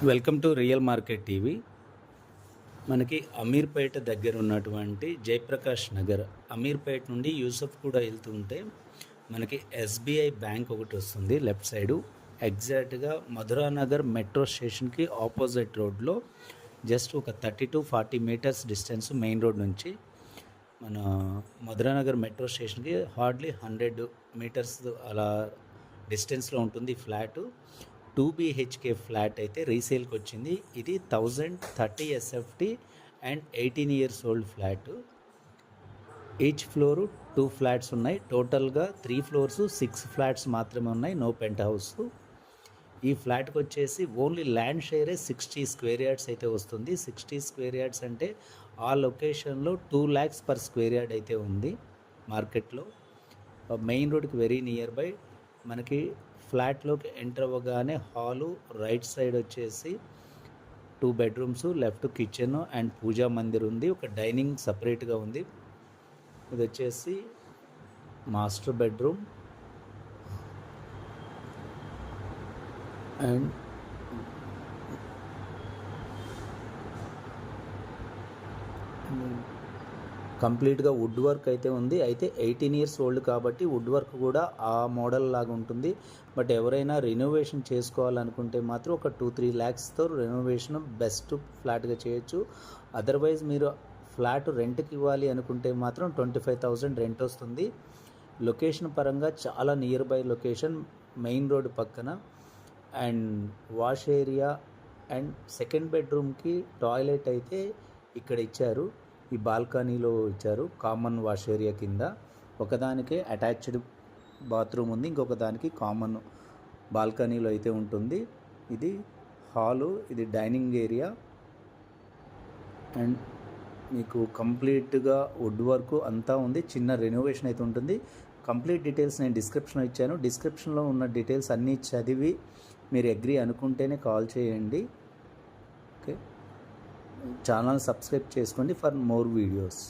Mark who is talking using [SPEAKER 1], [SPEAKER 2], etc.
[SPEAKER 1] Welcome to real market TV. మనకి అమీర్పేట దగ్గర ఉన్నటువంటి జయప్రకాష్ నగర్, అమీర్పేట నుండి యూసఫ్ కూడా వెళ్తుంటే మనకి ఎస్బీఐ బ్యాంక్ ఒకటి వస్తుంది లెఫ్ట్ సైడు. ఎగ్జాక్ట్గా మధురానగర్ మెట్రో స్టేషన్కి ఆపోజిట్ రోడ్లో జస్ట్ ఒక 30 to 40 metres distance main road నుంచి మన మధురానగర్ మెట్రో స్టేషన్కి హార్డ్లీ 100 మీటర్స్ అలా డిస్టెన్స్లో ఉంటుంది ఫ్లాటు. 2 BHK ఫ్లాట్ అయితే రీసేల్కి వచ్చింది. ఇది 1030 SFT and 18 years old flat. Each floor 2 flats ఉన్నాయి. టోటల్గా 3 floors 6 ఫ్లాట్స్ మాత్రమే ఉన్నాయి, నో పెంట్ హౌస్. ఈ ఫ్లాట్కి వచ్చేసి ఓన్లీ ల్యాండ్ షేరే 60 square yards అయితే వస్తుంది. 60 square yards అంటే ఆ లొకేషన్లో 2 lakhs per square yard అయితే ఉంది మార్కెట్లో. మెయిన్ రోడ్కి వెరీ నియర్ బై. మనకి ఫ్లాట్లోకి ఎంటర్ అవ్వగానే హాలు, రైట్ సైడ్ వచ్చేసి 2 bedrooms, లెఫ్ట్ కిచెన్ అండ్ పూజా మందిర్ ఉంది. ఒక డైనింగ్ సపరేట్గా ఉంది. ఇది వచ్చేసి మాస్టర్ బెడ్రూమ్ అండ్ కంప్లీట్గా వుడ్ వర్క్ అయితే ఉంది. అయితే 18 years ఓల్డ్ కాబట్టి వుడ్ వర్క్ కూడా ఆ మోడల్ లాగా ఉంటుంది. బట్ ఎవరైనా రెనోవేషన్ చేసుకోవాలనుకుంటే మాత్రం ఒక 2-3 lakhsతో రెనోవేషన్ బెస్ట్ ఫ్లాట్గా చేయొచ్చు. అదర్వైజ్ మీరు ఫ్లాట్ రెంట్కి ఇవ్వాలి అనుకుంటే మాత్రం 25,000 రెంట్ వస్తుంది. లొకేషన్ పరంగా చాలా nearby location, main road పక్కన. And wash area and second బెడ్రూమ్కి టాయిలెట్ అయితే ఇక్కడ ఇచ్చారు, ఈ బాల్కనీలో ఇచ్చారు. కామన్ వాష్ ఏరియా కింద ఒకదానికే అటాచ్డ్ బాత్రూమ్ ఉంది, ఇంకొక దానికి కామన్ బాల్కనీలో అయితే ఉంటుంది. ఇది హాలు, ఇది డైనింగ్ ఏరియా అండ్ మీకు కంప్లీట్గా వుడ్ వర్క్ అంతా ఉంది. చిన్న రెనోవేషన్ అయితే ఉంటుంది. కంప్లీట్ డీటెయిల్స్ నేను డిస్క్రిప్షన్లో ఇచ్చాను. డిస్క్రిప్షన్లో ఉన్న డీటెయిల్స్ అన్నీ చదివి మీరు అగ్రీ అనుకుంటేనే కాల్ చేయండి. ఓకే, ఛానల్ సబ్స్క్రైబ్ చేసుకోండి ఫర్ మోర్ వీడియోస్.